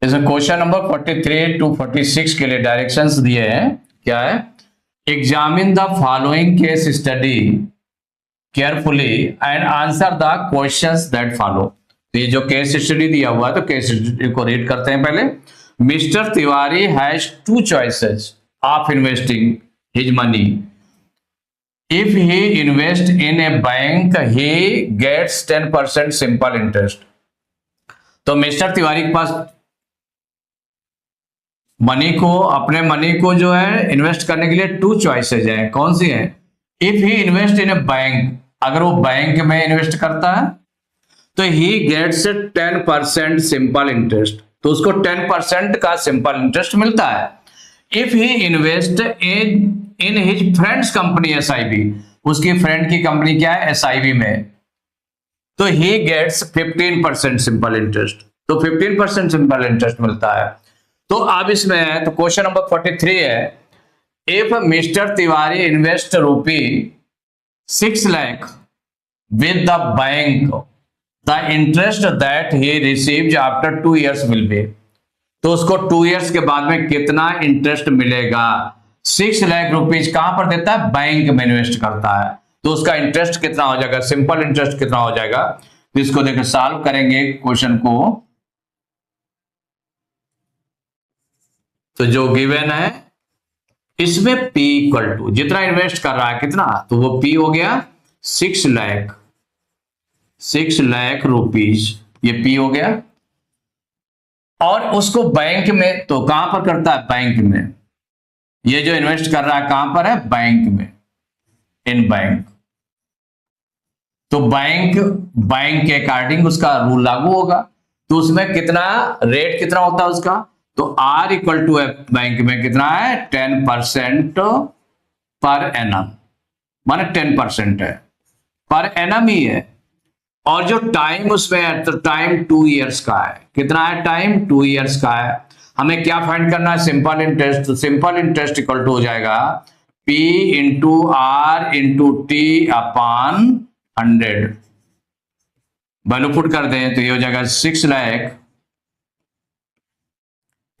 इसमें question number 43 to 46 के लिए डायरेक्शंस दिए हैं। क्या है? Examine the following case study carefully and answer the questions that follow. तो ये जो केस स्टडी दिया हुआ है तो केस स्टडी को रीड करते हैं पहले। Mister Tiwari has two choices of investing his money. If he invest in a bank he gets 10% simple interest. तो मिस्टर तिवारी के पास अपने मनी को जो है इन्वेस्ट करने के लिए टू चॉइसेज हैं। कौन सी हैं? If he invest in a bank, अगर वो बैंक में इन्वेस्ट करता है तो ही गेट्स 10% सिंपल इंटरेस्ट, तो उसको 10% का सिंपल इंटरेस्ट मिलता है। If he invest in his friends company SIB, उसकी फ्रेंड की कंपनी क्या है? SIB में, तो ही गेट्स 15% सिंपल इंटरेस्ट, तो 15% सिंपल इंटरेस्ट मिलता है। तो अब इसमें है तो क्वेश्चन नंबर 43 है, if mister Tiwari invest ₹6 lakh with the bank, the interest that he receives after 2 years will be. तो उसको 2 years के बाद में कितना इंटरेस्ट मिलेगा? 6 लाख रुपीज कहां पर देता है? बैंक में इन्वेस्ट करता है, तो उसका इंटरेस्ट कितना हो जाएगा? सिंपल इंटरेस्ट कितना हो जाएगा? तो इसको देखिए सॉल्व करेंगे क्वेश्चन को। तो जो गिवन है इसमें P इक्वल टू जितना इन्वेस्ट कर रहा है कितना, तो वो P हो गया 6 लाख रुपीज, ये P हो गया। और उसको बैंक में, तो कहां पर करता है? बैंक में। ये जो इन्वेस्ट कर रहा है कहां पर है? बैंक में, इन बैंक। तो बैंक के अकॉर्डिंग उसका रूल लागू होगा, तो उसमें कितना रेट कितना होता है उसका? तो R इक्वल टू बैंक में कितना है? 10% पर एनम, माने 10% है, पर एनम ही है। और जो टाइम उसमें है तो टाइम 2 years का है। कितना है टाइम? 2 years का है। हमें क्या फाइंड करना है? Simple interest. तो सिंपल इंटरेस्ट इक्वल टू हो जाएगा P into R into T upon 100। Value put कर दें तो ये हो जाएगा 6 लाख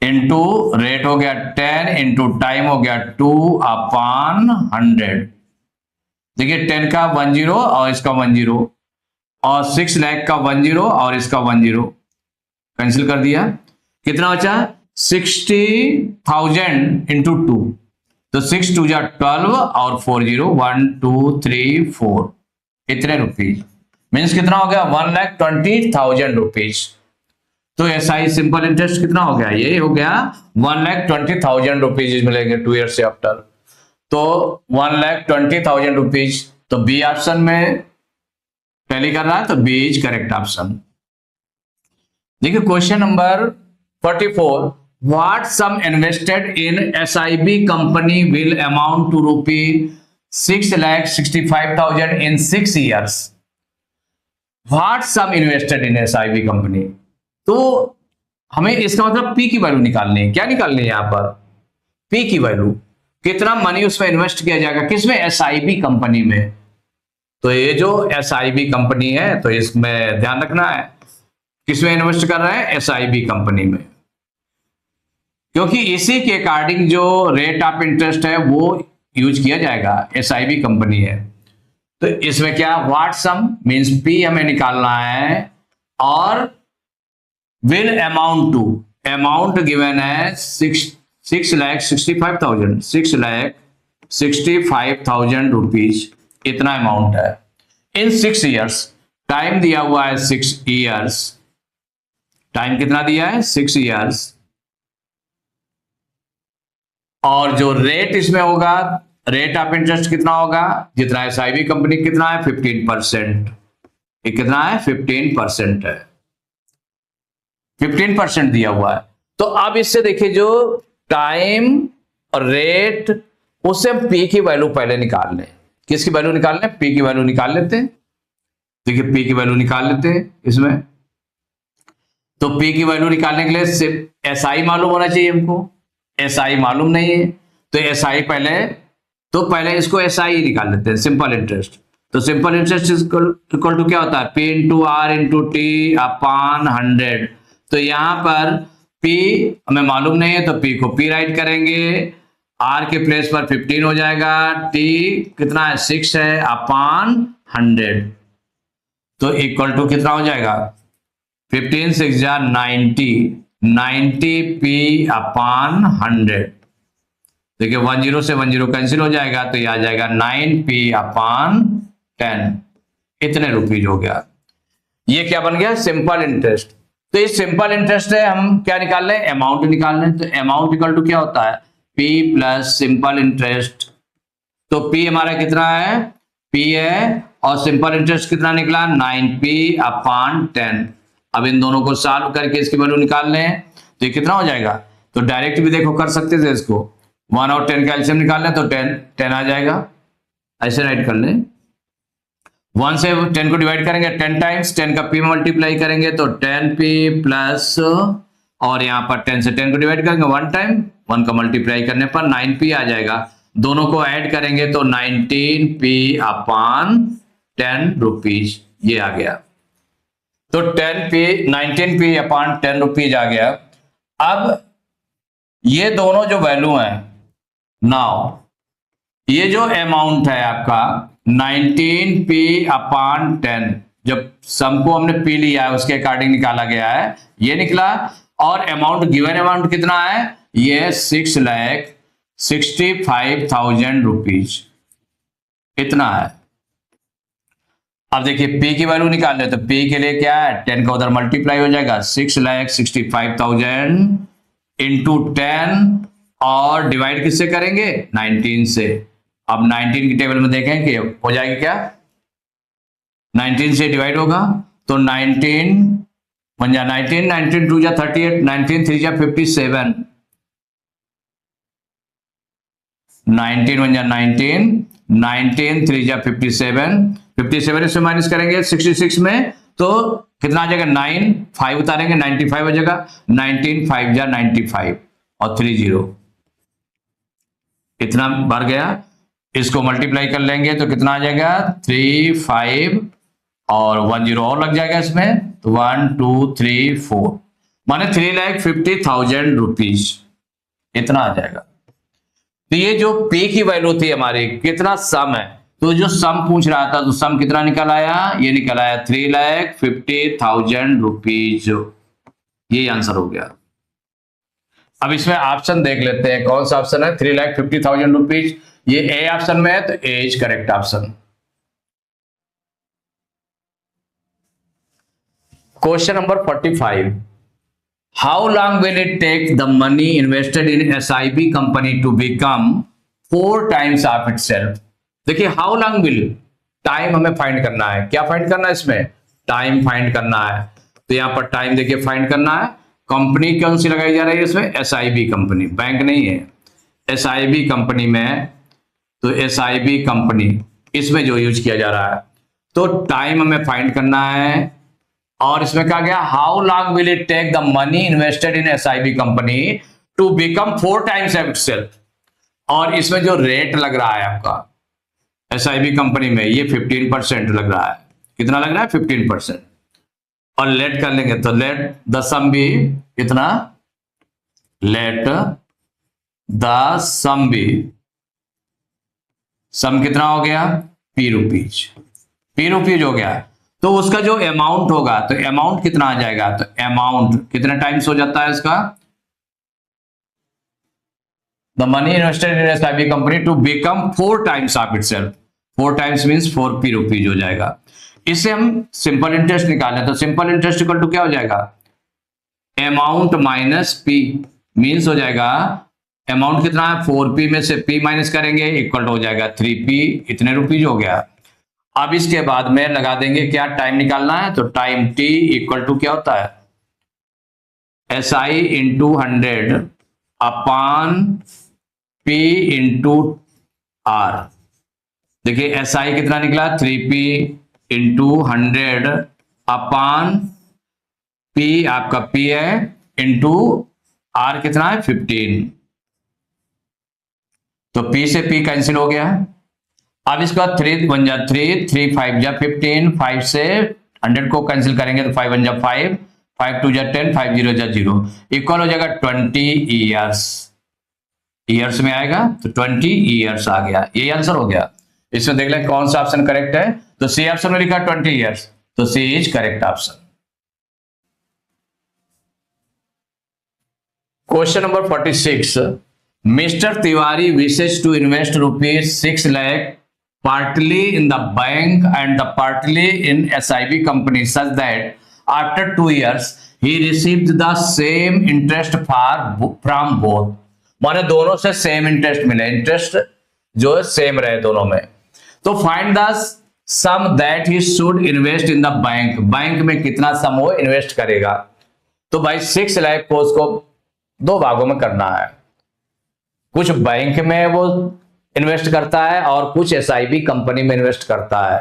इंटू रेट हो गया 10 इंटू टाइम हो गया 2 अपॉन 100। देखिए 10 का 10 और इसका 10 और 6 लाख का 10 और इसका 10 कैंसिल कर दिया। कितना बचा? 60,000 इंटू 2, तो 6 2 जा 12 और 40 1 2 3 4 इतने रुपीज, मीन्स कितना हो गया? 1,20,000 रुपीज। तो SI सिंपल इंटरेस्ट कितना हो गया? ये हो गया 1,20,000 रुपीज मिलेंगे 2 years से आफ्टर। तो 1,20,000 रुपीज, तो बी ऑप्शन में टैली कर रहा है, तो बी इज करेक्ट ऑप्शन। देखिए question number 44, what sum invested in SIB company will amount to ₹6,65,000 in 6 years। What sum invested in SIB company, तो हमें इसका मतलब P की वैल्यू निकालनी है। क्या निकालनी है यहाँ पर? P की वैल्यू, कितना मनी उसमें इन्वेस्ट किया जाएगा, किसमें? SIB कंपनी में। तो ये जो SIB कंपनी है तो इसमें ध्यान रखना है किसमें इन्वेस्ट कर रहे हैं? SIB कंपनी में, क्योंकि इसी के अकॉर्डिंग जो रेट ऑफ इंटरेस्ट है वो यूज किया जाएगा। SIB कंपनी है तो इसमें क्या? व्हाट सम मींस P हमें निकालना है, और will amount to, amount given है 6,65,000 रुपीज, इतना अमाउंट है इन 6 years। टाइम दिया हुआ है 6 years, टाइम कितना दिया है? 6 years। और जो रेट इसमें होगा, रेट ऑफ इंटरेस्ट कितना होगा? जितना SIB कंपनी कितना है? 15%। ये कितना है? 15% है, 15% दिया हुआ है। तो अब इससे देखिए जो टाइम और रेट, उससे हम P की वैल्यू पहले निकाल लें। किसकी वैल्यू निकाल लें? P की वैल्यू निकाल लेते हैं। देखिए P की वैल्यू निकाल लेते हैं इसमें। तो P की वैल्यू निकालने के लिए सिर्फ SI मालूम होना चाहिए हमको, SI मालूम नहीं है तो SI पहले इसको SI ही निकाल लेते हैं, सिंपल इंटरेस्ट। तो सिंपल इंटरेस्ट इक्वल टू क्या होता है? P into R into T upon 100। तो यहां पर P हमें मालूम नहीं है तो P को P राइट करेंगे, R के प्लेस पर 15 हो जाएगा, T कितना है 6 है अपॉन 100, तो इक्वल टू कितना हो जाएगा 15 6 जा 90, 90P अपॉन 100। देखिए 10 से 10 कैंसिल हो जाएगा तो ये आ जाएगा 9P अपॉन 10, इतने रुपीज हो गया। ये क्या बन गया सिंपल इंटरेस्ट। तो ये सिंपल इंटरेस्ट है, हम क्या निकाल लें अमाउंट निकाल लें, तो अमाउंट इक्वल टू क्या होता है P प्लस सिंपल इंटरेस्ट। तो P हमारा कितना है P है और सिंपल इंटरेस्ट कितना निकला 9P अपॉन 10। अब इन दोनों को सॉल्व करके इसकी वैल्यू निकाल लें तो ये कितना हो जाएगा, तो डायरेक्ट भी देखो कर सकते थे इसको, 1 और 10 का एलसीएम निकाल लें तो 10 आ जाएगा, ऐसे राइट कर लें। 1 से 10 को डिवाइड करेंगे 10 टाइम्स, 10 का P मल्टीप्लाई करेंगे तो 10P प्लस, और यहाँ पर 10 से 10 को डिवाइड करेंगे 1 टाइम, 1 का मल्टीप्लाई करने पर 9P आ जाएगा। दोनों को ऐड करेंगे तो 19P अपॉन 10 रुपीज, ये आ गया। तो 19P अपॉन 10 रुपीज आ गया। अब ये दोनों जो वैल्यू है, नाउ ये जो अमाउंट है आपका 19P अपॉन 10, जब सम को हमने P लिया है उसके अकॉर्डिंग निकाला गया है, ये निकला। और अमाउंट गिवन अमाउंट कितना है, ये 6,65,000 रुपीज, इतना है। अब देखिए P की वैल्यू निकाल ले तो P के लिए क्या है 10 का उधर मल्टीप्लाई हो जाएगा 6,65,000 इंटू 10 और डिवाइड किससे करेंगे 19 से। अब 19 की टेबल में देखें कि हो जाएगी क्या, 19 से डिवाइड होगा तो 19 1 जा 19, 19 2 जा 38, 19 3 जा 57, 19 1 जा 19, 19 3 जा 57, 57 इसमें माइनस करेंगे 66 में तो कितना आ जाएगा 9, 5 उतारेंगे 95 हो जाएगा, 19 5 जा 95 और 30, इतना भर गया। इसको मल्टीप्लाई कर लेंगे तो कितना आ जाएगा 3 5 और 1 0 और लग जाएगा इसमें, तो 1 2 3 4 माने 3,50,000 रुपीज, इतना आ जाएगा। तो ये जो P की वैल्यू थी हमारी, कितना सम है, तो जो सम पूछ रहा था तो सम कितना निकल आया, ये निकल आया 3,50,000 रुपीज, ये आंसर हो गया। अब इसमें ऑप्शन देख लेते हैं कौन सा ऑप्शन है 3,50,000 रुपीज, ये ए ऑप्शन में है तो A is correct option. Question number 45, how long will it take the money invested in SIP company to become 4 times of itself. देखिए हाउ लॉन्ग विल, टाइम हमें फाइंड करना है, क्या फाइंड करना है इसमें टाइम फाइंड करना है। तो यहां पर टाइम देखिए फाइंड करना है, कंपनी कौन सी लगाई जा रही है इसमें SIP कंपनी, बैंक नहीं है, SIP कंपनी में, तो SIP कंपनी इसमें जो यूज किया जा रहा है, तो टाइम हमें फाइंड करना है। और इसमें कहा गया how long will it take the money invested in SIP company to become 4 times of itself, और इसमें जो रेट लग रहा है आपका SIP कंपनी में ये 15% लग रहा है, कितना लग रहा है 15%, और लेट कर लेंगे तो लेट द सम भी कितना, लेट द सम भी, सम कितना हो गया P रुपीज हो गया। तो उसका जो अमाउंट होगा तो अमाउंट कितना आ जाएगा, तो अमाउंट कितने टाइम्स हो जाता है इसका, the money invested in SIP company to become 4 times of itself, 4 times means 4P rupees हो जाएगा। इससे हम सिंपल इंटरेस्ट निकालें तो सिंपल इंटरेस्ट इक्वल टू क्या हो जाएगा, अमाउंट माइनस P, मींस हो जाएगा अमाउंट कितना है 4P में से P माइनस करेंगे इक्वल टू हो जाएगा 3P, इतने रुपीज हो गया। अब इसके बाद में लगा देंगे क्या, टाइम निकालना है तो टाइम T इक्वल टू क्या होता है SI into 100 upon P into R। देखिए SI कितना निकला 3P इंटू 100 अपॉन P आपका P है इंटू R कितना है 15, तो P से P कैंसिल हो गया। अब इसका 3 1 जा 3, 3 5 जा 15, 5 से 100 को कैंसिल करेंगे तो 5 1 जा 5, 5 2 जा 10, 5 0 जा 0, इक्वल हो जाएगा 20 ईयर्स। ईयर्स में आएगा तो 20 ईयर्स आ गया, ये आंसर हो गया। इसमें देख लें कौन सा ऑप्शन करेक्ट है। तो सी ऑप्शन में लिखा 20 ईयर्स, तो C is correct option. Question number 46, mister Tiwari wishes to invest ₹6 lakh partly in the bank and the partly in SIB company such that after 2 years he received the same interest from both। माने दोनों से same interest मिले, interest जो है same रहे दोनों में। तो find the sum that he should invest in the bank, bank में कितना सम वो इन्वेस्ट करेगा। तो भाई 6 लाख को उसको 2 भागों में करना है, कुछ बैंक में वो इन्वेस्ट करता है और कुछ एसआईबी कंपनी में इन्वेस्ट करता है।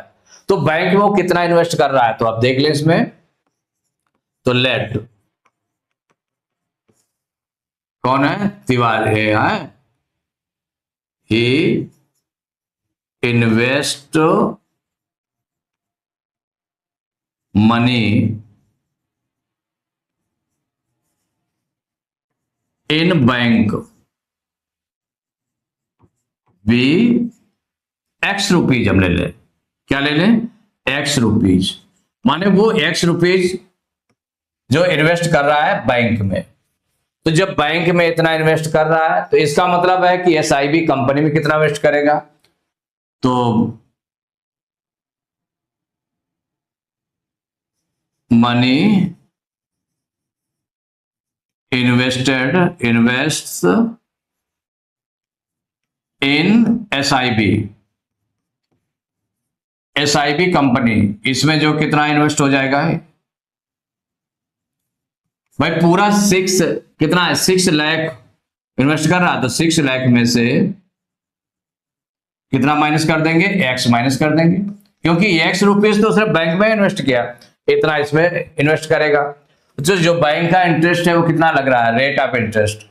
तो बैंक में वो कितना इन्वेस्ट कर रहा है, तो आप देख लें इसमें। तो लेट कौन है, तिवारी है, ही इन्वेस्ट मनी इन बैंक भी एक्स रुपीज। हम ले लें, क्या ले लें, एक्स रुपीज। माने वो एक्स रुपीज जो इन्वेस्ट कर रहा है बैंक में। तो जब बैंक में इतना इन्वेस्ट कर रहा है तो इसका मतलब है कि एसआईबी कंपनी में कितना इन्वेस्ट करेगा। तो मनी इन्वेस्ट्स इन एसआईबी कंपनी, इसमें जो कितना इन्वेस्ट हो जाएगा भाई, पूरा 6 कितना है, 6 लाख इन्वेस्ट कर रहा है। तो 6 लाख में से कितना माइनस कर देंगे, एक्स माइनस कर देंगे, क्योंकि एक्स रुपीज तो सिर्फ बैंक में इन्वेस्ट किया, इतना इसमें इन्वेस्ट करेगा। जो बैंक का इंटरेस्ट है वो कितना लग रहा है, रेट ऑफ इंटरेस्ट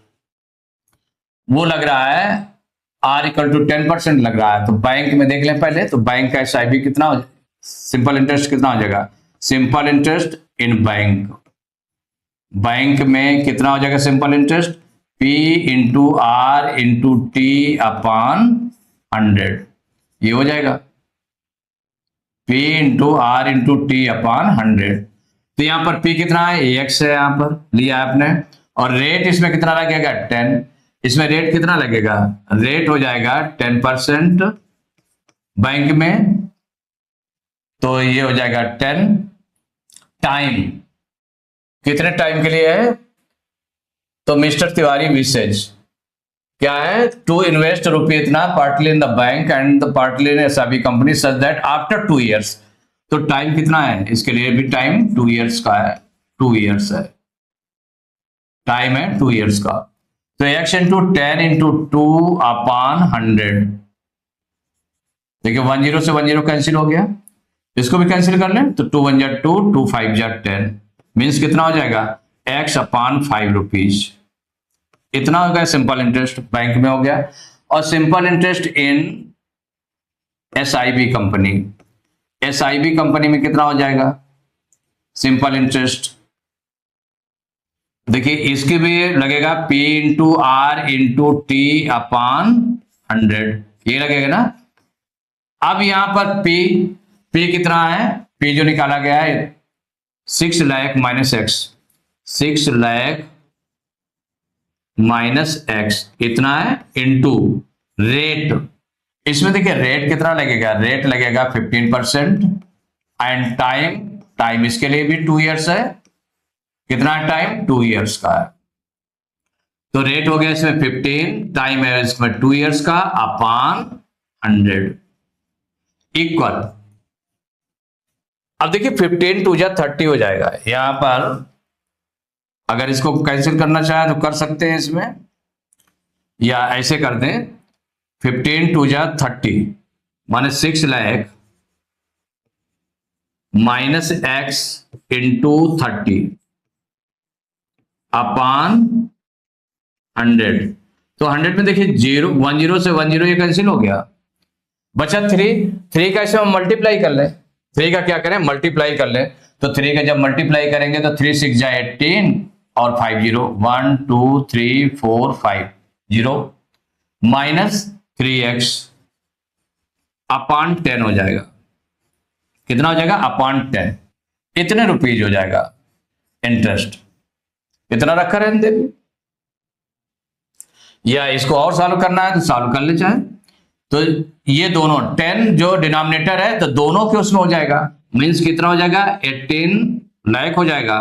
वो लग रहा है R = 10% लग रहा है। तो बैंक में देख लें पहले, तो बैंक का एसआईबी कितना हो, सिंपल इंटरेस्ट कितना हो जाएगा, simple interest in bank, bank में कितना हो जाएगा simple interest, P × R × T/100, ये हो जाएगा P × R × T/100। तो यहां पर P कितना है, x है, यहां पर लिया आपने, और रेट इसमें कितना लगेगा 10, इसमें रेट कितना लगेगा, रेट हो जाएगा 10% बैंक में, तो ये हो जाएगा 10 टाइम, कितने टाइम के लिए है, तो मिस्टर तिवारी विशेष क्या है, टू इन्वेस्ट रुपये इतना partly in the bank and the partly in SIB company such that after 2 years. तो टाइम कितना है, इसके लिए भी टाइम 2 इयर्स का है, 2 इयर्स है, टाइम है 2 इयर्स का। तो x × 10 × 2/100, देखिए 10 से 10 कैंसिल हो गया, इसको भी कैंसिल कर लें, तो 2 × 1 = 2, 2 × 5 = 10, मीन्स कितना हो जाएगा x/5 रुपीज, इतना हो गया सिंपल इंटरेस्ट बैंक में हो गया। और simple interest in SIB company, SIB company में कितना हो जाएगा सिंपल इंटरेस्ट, देखिए इसके भी लगेगा P × R × T/100, ये लगेगा ना। अब यहां पर P कितना है, P जो निकाला गया है 6 lakh minus x, 6 lakh minus x इतना है इनटू रेट, इसमें देखिए रेट कितना लगेगा, रेट लगेगा 15% एंड टाइम इसके लिए भी 2 इयर्स है, कितना टाइम 2 इयर्स का है। तो रेट हो गया इसमें 15, टाइम है इसमें 2 इयर्स का अपॉन 100 इक्वल। अब देखिए 15 × 2 = 30 हो जाएगा, यहां पर अगर इसको कैंसिल करना चाहे तो कर सकते हैं इसमें, या ऐसे कर दें 15 × 2 = 30 माने 6 लाख माइनस एक्स × 30 अपॉन 100। तो 100 में देखिए 10 से 10 ये कैंसिल हो गया, बचा 3 का इसे हम मल्टीप्लाई कर लें, 3 का क्या करें मल्टीप्लाई कर लें, तो 3 का जब मल्टीप्लाई करेंगे तो 3 6 जा 18 और 5 0 1 2 3 4 5 0 माइनस 3x अपॉन 10 हो जाएगा। कितना हो जाएगा? अपॉन 10। इतने रुपीज हो जाएगा इंटरेस्ट। इतना रखा रहने देंगे, या इसको और सॉल्व करना है तो सॉल्व कर ले चाहे। तो ये दोनों 10 जो डिनोमिनेटर है तो दोनों के उसमें हो जाएगा, मींस कितना हो जाएगा? 18 लाख हो जाएगा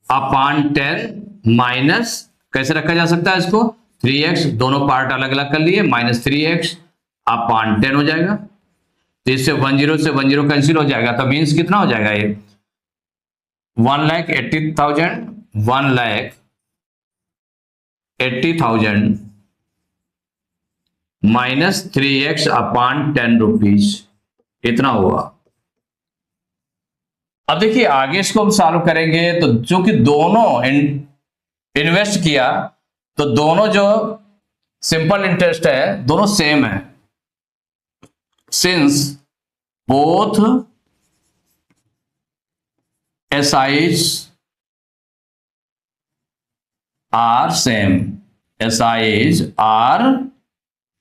अपॉन 10 माइनस, कैसे रखा जा सकता है इसको? 3x, दोनों पार्ट अलग अलग कर लिए, माइनस 3x अपॉन 10 हो जाएगा। तो इससे 10 से 10 कैंसिल हो जाएगा, तो मींस कितना हो जाएगा? ये 1,80,000 1,80,000 माइनस 3x अपॉन 10 रुपीज, इतना हुआ। अब देखिए आगे इसको हम सॉल्व करेंगे तो जो कि दोनों इन्वेस्ट किया तो दोनों जो सिंपल इंटरेस्ट है दोनों सेम है, since both SIs are same, SIs are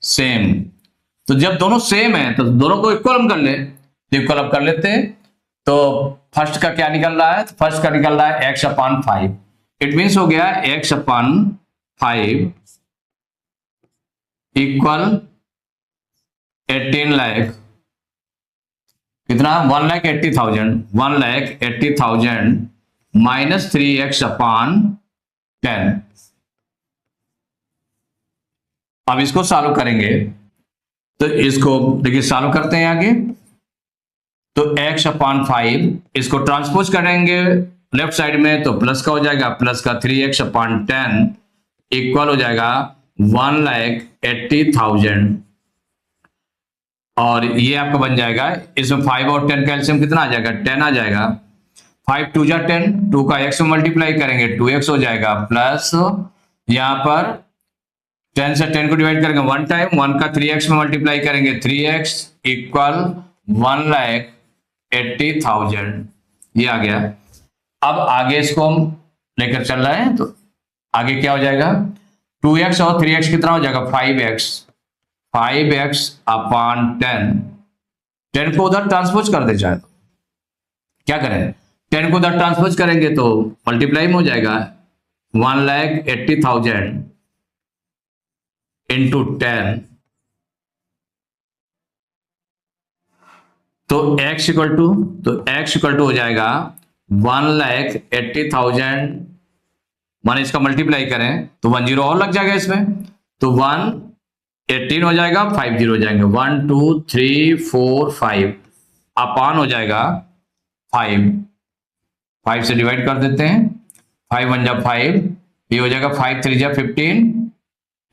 same. तो जब दोनों सेम है तो दोनों को इक्वल हम कर ले, तो इक्वल अब कर लेते हैं। तो फर्स्ट का क्या निकल रहा है? तो फर्स्ट का निकल रहा है x अपॉन 5। इट मीन्स हो गया x अपॉन 5 इक्वल 18 लाख, कितना? 1,80,000 1,80,000 माइनस 3x अपॉन 10। अब इसको सॉल्व करेंगे तो इसको देखिए सॉल्व करते हैं आगे। तो x अपॉन 5 इसको ट्रांसपोज करेंगे लेफ्ट साइड में तो प्लस का हो जाएगा, प्लस का 3x अपॉन 10 इक्वल हो जाएगा 1,80,000 और ये आपका बन जाएगा, इसमें 5 और 10 का एलसीएम कितना आ जाएगा? 10 आ जाएगा। 5 2 जा 10, 2 का x में मल्टीप्लाई करेंगे 2x हो जाएगा, प्लस यहां पर 10 से 10 को डिवाइड करेंगे 1 टाइम, 1 का 3x में मल्टीप्लाई करेंगे 3x इक्वल 1,80,000, ये आ गया। अब आगे इसको हम लेकर चल रहे हैं तो आगे क्या हो जाएगा? 2x और 3x कितना हो जाएगा? 5x अपॉन 10 को उधर ट्रांसपोज कर दे चाहे तो क्या करें? 10 को उधर ट्रांसपोज करेंगे तो मल्टीप्लाई में हो जाएगा 1,80,000 इंटू 10, तो x इक्वल टू हो जाएगा 1,80,000 मान इसका मल्टीप्लाई करें तो 1 0 और लग जाएगा इसमें, तो 118 हो जाएगा, 5 0 हो जाएंगे, 1 2 3 4 5 अपॉन हो जाएगा 5 से डिवाइड कर देते हैं, 5 1 जा 5, ये हो जाएगा 5 3 जा 15,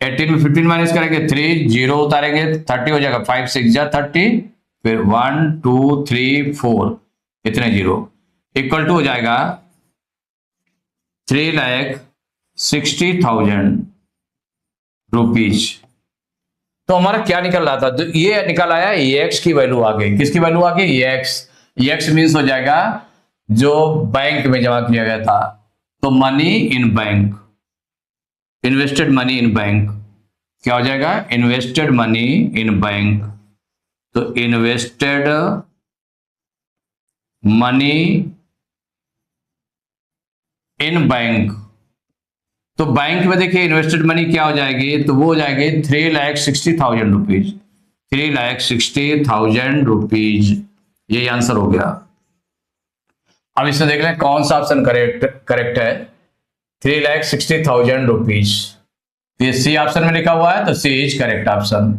18 में 15 माइनस करेंगे 3 0 उतारेंगे 30 हो जाएगा, 5 6 जा 30, फिर 1 2 3 4 इतने 0 इक्वल टू हो जाएगा 3,60,000 रुपीज। तो हमारा क्या निकल रहा था? तो ये निकल आया एक्स की वैल्यू आ गई। किसकी वैल्यू आ गई? एक्स मीन्स हो जाएगा जो बैंक में जमा किया गया था, तो money in bank, invested money in bank क्या हो जाएगा? Invested money in bank. तो इन्वेस्टेड मनी इन बैंक, तो बैंक में देखिए इन्वेस्टेड मनी क्या हो जाएगी? तो वो हो जाएगी 3,60,000 रुपीज, 3,60,000 रुपीज, ये आंसर हो गया। अब इसमें देख लें कौन सा ऑप्शन करेक्ट है। 3,60,000 रुपीज, ये सी ऑप्शन में लिखा हुआ है तो सी इज करेक्ट ऑप्शन।